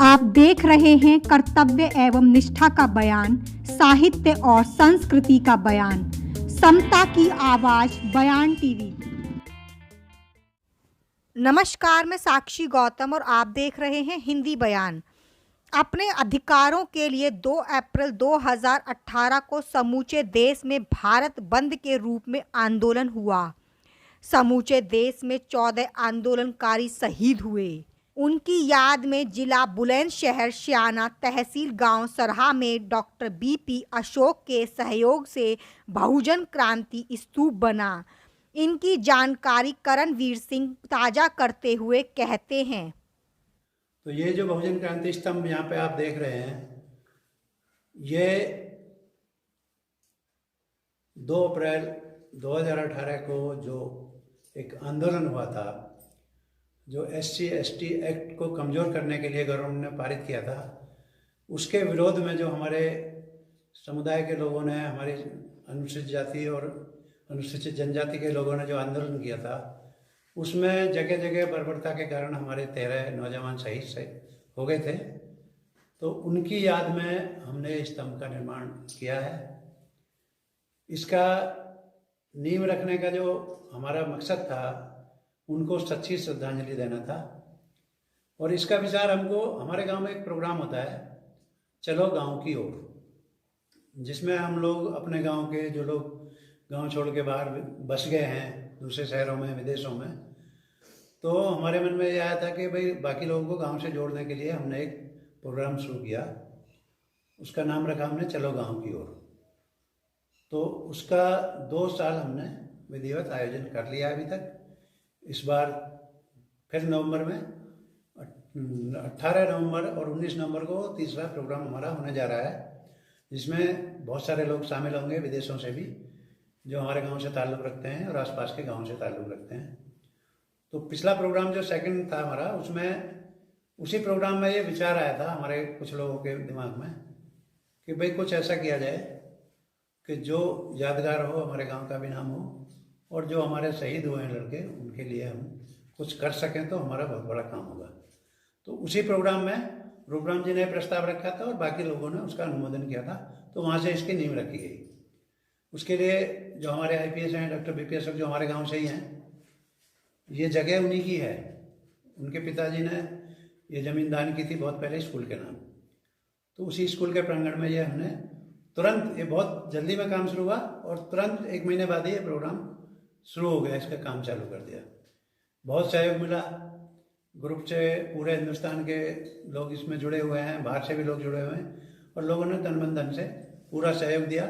आप देख रहे हैं कर्तव्य एवं निष्ठा का बयान, साहित्य और संस्कृति का बयान, समता की आवाज बयान टीवी। नमस्कार, मैं साक्षी गौतम और आप देख रहे हैं हिंदी बयान। अपने अधिकारों के लिए 2 अप्रैल 2018 को समूचे देश में भारत बंद के रूप में आंदोलन हुआ। समूचे देश में 14 आंदोलनकारी शहीद हुए। उनकी याद में जिला बुलंदशहर श्याना तहसील गांव सरहा में डॉक्टर बीपी अशोक के सहयोग से बहुजन क्रांति स्तूप बना। इनकी जानकारी करणवीर सिंह ताजा करते हुए कहते हैं। तो ये जो बहुजन क्रांति स्तंभ यहाँ पे आप देख रहे हैं, ये 2 अप्रैल 2018 को जो एक आंदोलन हुआ था, जो SC/ST एक्ट को कमज़ोर करने के लिए गवर्नमेंट ने पारित किया था, उसके विरोध में जो हमारे समुदाय के लोगों ने, हमारी अनुसूचित जाति और अनुसूचित जनजाति के लोगों ने जो आंदोलन किया था, उसमें जगह जगह बर्बरता के कारण हमारे 13 नौजवान शहीद से हो गए थे। तो उनकी याद में हमने इस स्तंभ का निर्माण किया है। इसका नींव रखने का जो हमारा मकसद था, उनको सच्ची श्रद्धांजलि देना था। और इसका विचार हमको, हमारे गांव में एक प्रोग्राम होता है, चलो गांव की ओर, जिसमें हम लोग अपने गांव के जो लोग गांव छोड़ के बाहर बस गए हैं दूसरे शहरों में, विदेशों में, तो हमारे मन में यह आया था कि भाई बाकी लोगों को गांव से जोड़ने के लिए हमने एक प्रोग्राम शुरू किया। उसका नाम रखा हमने चलो गांव की ओर। तो उसका 2 साल हमने विधिवत आयोजन कर लिया अभी तक। इस बार फिर नवंबर में 18 नवंबर और 19 नवंबर को तीसरा प्रोग्राम हमारा होने जा रहा है, जिसमें बहुत सारे लोग शामिल होंगे, विदेशों से भी, जो हमारे गांव से ताल्लुक़ रखते हैं और आसपास के गांव से ताल्लुक़ रखते हैं। तो पिछला प्रोग्राम जो सेकंड था हमारा, उसमें उसी प्रोग्राम में ये विचार आया था हमारे कुछ लोगों के दिमाग में कि भाई कुछ ऐसा किया जाए कि जो यादगार हो, हमारे गांव का भी नाम हो, और जो हमारे शहीद हुए हैं लड़के, उनके लिए हम कुछ कर सकें तो हमारा बहुत बड़ा काम होगा। तो उसी प्रोग्राम में रूपराम जी ने प्रस्ताव रखा था और बाकी लोगों ने उसका अनुमोदन किया था। तो वहाँ से इसकी नींव रखी गई। उसके लिए जो हमारे IPS हैं, डॉक्टर BP अशोक, जो हमारे गांव से ही हैं, ये जगह उन्हीं की है। उनके पिताजी ने ये ज़मीन दान की थी बहुत पहले स्कूल के नाम। तो उसी स्कूल के प्रांगण में ये हमने तुरंत, ये बहुत जल्दी में काम शुरू हुआ और तुरंत 1 महीने बाद ही ये प्रोग्राम शुरू हो गया, इसका काम चालू कर दिया। बहुत सहयोग मिला ग्रुप से, पूरे हिंदुस्तान के लोग इसमें जुड़े हुए हैं, बाहर से भी लोग जुड़े हुए हैं, और लोगों ने तन मन धन से पूरा सहयोग दिया।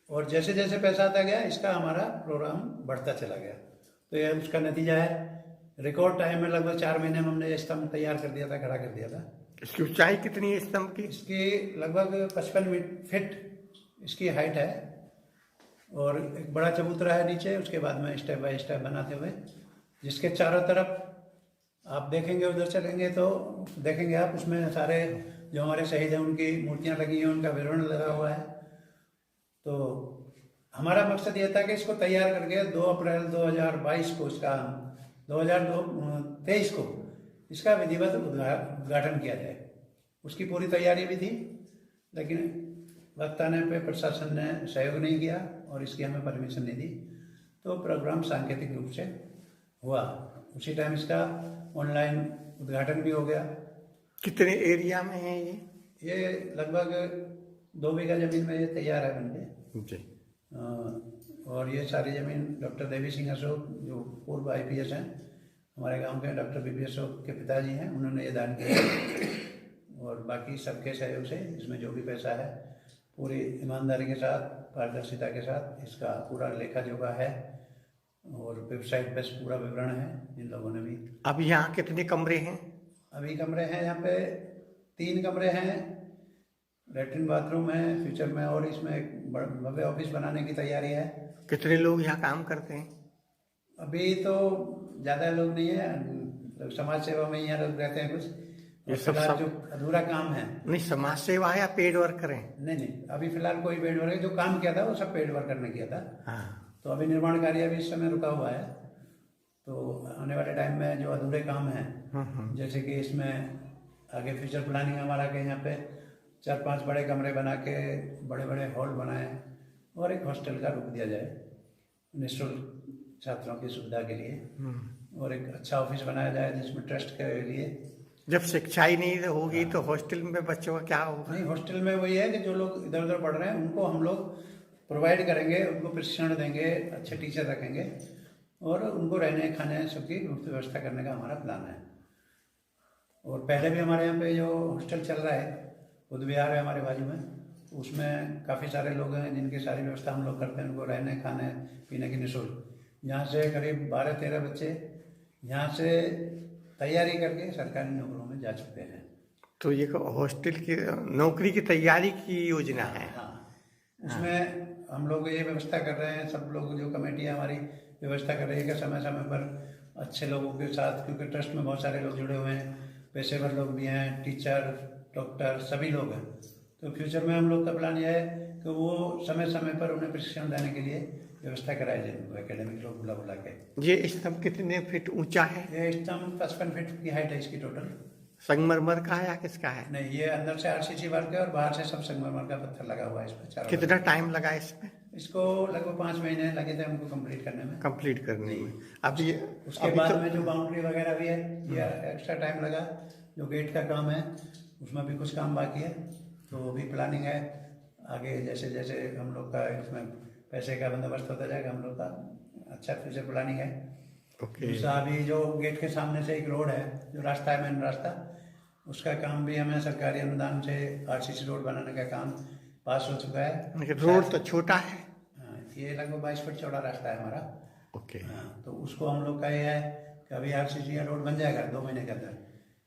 और जैसे जैसे पैसा आता गया, इसका हमारा प्रोग्राम बढ़ता चला गया। तो यह उसका नतीजा है। रिकॉर्ड टाइम में लगभग 4 महीने में हमने ये स्तंभ तैयार कर दिया था, खड़ा कर दिया था। इसकी ऊंचाई कितनी है स्तंभ की? इसकी लगभग 55 फीट इसकी हाइट है, और एक बड़ा चबूतरा है नीचे। उसके बाद में स्टेप बाय स्टेप बनाते हुए, जिसके चारों तरफ आप देखेंगे, उधर चलेंगे तो देखेंगे आप, उसमें सारे जो हमारे शहीद हैं उनकी मूर्तियाँ लगी हैं, उनका विवरण लगा हुआ है। तो हमारा मकसद ये था कि इसको तैयार करके 2 अप्रैल 2022 को, इसका 2023 को इसका विधिवत उद्घाटन किया जाए। उसकी पूरी तैयारी भी थी, लेकिन वक्त आने पे प्रशासन ने सहयोग नहीं किया और इसकी हमें परमिशन नहीं दी। तो प्रोग्राम सांकेतिक रूप से हुआ। उसी टाइम इसका ऑनलाइन उद्घाटन भी हो गया। कितने एरिया में है ये लगभग 2 बीघा जमीन में ये तैयार है बनके जी। और ये सारी ज़मीन डॉक्टर देवी सिंह अशोक, जो पूर्व IPS हैं हमारे गांव के, डॉक्टर BP अशोक के पिताजी हैं, उन्होंने ये दान किया। और बाकी सबके सहयोग से इसमें जो भी पैसा है, पूरी ईमानदारी के साथ, पारदर्शिता के साथ इसका पूरा लेखा जोखा है, और वेबसाइट पर पूरा विवरण है जिन लोगों ने भी। अब यहाँ कितने कमरे हैं? अभी कमरे हैं यहाँ पे 3 कमरे हैं, लैट्रिन बाथरूम है फ्यूचर में, और इसमें एक भव्य ऑफिस बनाने की तैयारी है। कितने लोग यहाँ काम करते हैं? अभी तो ज़्यादा लोग नहीं है, समाज सेवा में यहाँ लोग रहते हैं कुछ। ये सब जो अधूरा काम है, नहीं, समाज सेवा है या पेड वर्कर है? नहीं, अभी फिलहाल कोई पेड वर्कर, जो काम किया था वो सब पेड वर्कर ने किया था। हाँ। तो अभी निर्माण कार्य अभी इस समय रुका हुआ है। तो आने वाले टाइम में जो अधूरे काम हैं, जैसे कि इसमें आगे फ्यूचर प्लानिंग हमारा कि यहाँ पे 4-5 बड़े कमरे बना के बड़े बड़े हॉल बनाए और एक हॉस्टल का रूप दिया जाए निःशुल्क छात्रों की सुविधा के लिए, और एक अच्छा ऑफिस बनाया जाए जिसमें ट्रस्ट के लिए। जब शिक्षा ही नहीं होगी तो हॉस्टल में बच्चों का क्या होगा? नहीं, हॉस्टल में वही है कि जो लोग इधर उधर पढ़ रहे हैं उनको हम लोग प्रोवाइड करेंगे, उनको प्रशिक्षण देंगे, अच्छे टीचर रखेंगे और उनको रहने खाने सबकी मुफ्त व्यवस्था करने का हमारा प्लान है। और पहले भी हमारे यहाँ पे जो हॉस्टल चल रहा है, बुद्ध विहार है हमारे बाजू में, उसमें काफ़ी सारे लोग हैं जिनकी सारी व्यवस्था हम लोग करते हैं, उनको रहने खाने पीने की निःशुल्क। यहाँ से करीब 12-13 बच्चे यहाँ से तैयारी करके सरकारी नौकरियों में जा चुके हैं। तो ये हॉस्टल की नौकरी की तैयारी की योजना है। हाँ, उसमें हम लोग ये व्यवस्था कर रहे हैं, सब लोग जो कमेटी है हमारी व्यवस्था कर रही है कि समय समय पर अच्छे लोगों के साथ, क्योंकि ट्रस्ट में बहुत सारे लोग जुड़े हुए हैं, पेशेवर लोग भी हैं, टीचर, डॉक्टर, सभी लोग हैं। तो फ्यूचर में हम लोग का प्लान यह है कि वो समय समय पर उन्हें प्रशिक्षण देने के लिए व्यवस्था कराई जाए, उनको एकेडमिक लोग बुला के। ये स्तंभ कितने फीट ऊंचा है? ये स्तंभ 55 फीट की हाइट है इसकी टोटल। संगमरमर का है या किसका है? नहीं, ये अंदर से आरसीसी वर्क है और बाहर से सब संगमरमर का पत्थर लगा हुआ है इस पर। कितना टाइम लगा इसमें? इसको लगभग 5 महीने लगे थे हमको कंप्लीट करने में। कंप्लीट करने में। अब ये उसके बाद में जो बाउंड्री वगैरह भी है, ये एक्स्ट्रा टाइम लगा। जो गेट का काम है उसमें भी कुछ काम बाकी है, तो भी प्लानिंग है आगे। जैसे जैसे हम लोग का उसमें पैसे का बंदोबस्त होता जाएगा, हम लोग का अच्छा फ्यूचर प्लानिंग है। दूसरा अभी जो गेट के सामने से एक रोड है, जो रास्ता है, मेन रास्ता, उसका काम भी हमें सरकारी अनुदान से आरसीसी रोड बनाने का काम पास हो चुका है। रोड तो छोटा है। हाँ, ये लगभग 22 फीट चौड़ा रास्ता है हमारा। ओके। हाँ, तो उसको हम लोग का ये है कि अभी आरसीसी का रोड बन जाएगा 2 महीने के अंदर।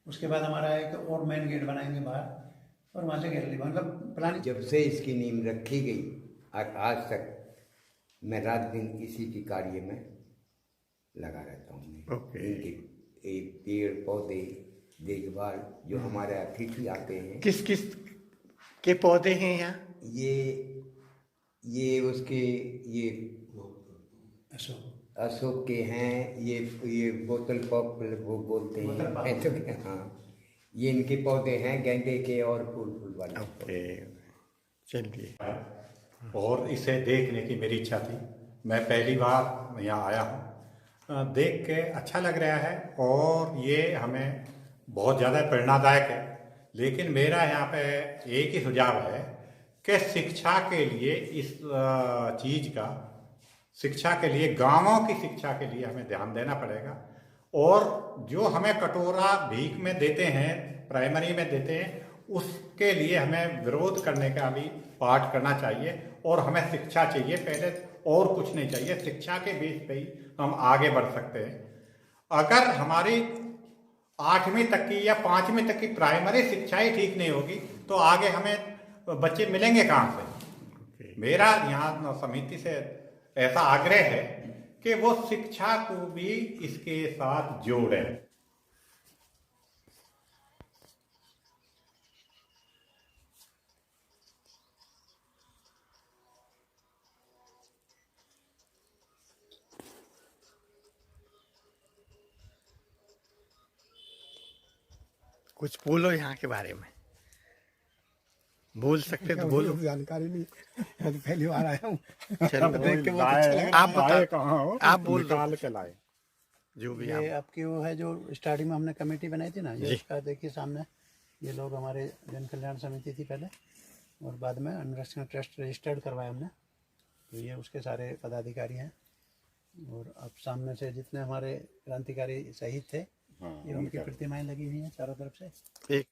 उसके बाद हमारा एक और मेन गेट बनाएंगे बाहर, और वहाँ से गैलरी, मतलब प्लानिंग। जब से इसकी नींव रखी गई आज तक मैं रात दिन इसी के कार्य में लगा रहता हूँ। इनके पेड़ पौधे देखभाल, जो हमारे अतिथि आते हैं। किस किस के पौधे हैं यहाँ? ये उसके ये अशोक के हैं, ये बोतल पॉप वो बोलते हैं तो हाँ, ये इनके पौधे हैं गेंदे के और फूल वाले। ओके, चलिए। और इसे देखने की मेरी इच्छा थी। मैं पहली बार यहाँ आया हूँ, देख के अच्छा लग रहा है और ये हमें बहुत ज़्यादा प्रेरणादायक है। लेकिन मेरा यहाँ पे एक ही सुझाव है कि शिक्षा के लिए इस चीज़ का, शिक्षा के लिए, गांवों की शिक्षा के लिए हमें ध्यान देना पड़ेगा। और जो हमें कटोरा भीख में देते हैं, प्राइमरी में देते हैं, उसके लिए हमें विरोध करने का भी पाठ करना चाहिए। और हमें शिक्षा चाहिए पहले, और कुछ नहीं चाहिए। शिक्षा के बेस पे ही हम आगे बढ़ सकते हैं। अगर हमारी 8वीं तक की या 5वीं तक की प्राइमरी शिक्षा ही ठीक नहीं होगी तो आगे हमें बच्चे मिलेंगे कहाँ से? मेरा यहाँ समिति से ऐसा आग्रह है कि वो शिक्षा को भी इसके साथ जोड़ें। कुछ बोलो यहाँ के बारे में, बोल सकते तो बोलो। जानकारी नहीं, मैं तो पहली बार आया हूँ। चलो, देख के बहुत अच्छा लगा। आप बताओ कहाँ हो? आप बोल निकाल के लाए। जो भी ये आप। आपकी वो है जो स्टार्टिंग में हमने कमेटी बनाई थी ना, ये जी। इसका देखिए सामने, ये लोग हमारे जन कल्याण समिति थी पहले, और बाद में अन्वेषण ट्रस्ट रजिस्टर्ड करवाया हमने। तो ये उसके सारे पदाधिकारी हैं, और अब सामने से जितने हमारे क्रांतिकारी शहीद थे, ये उनकी प्रतिमाएं लगी हुई हैं चारों तरफ से। एक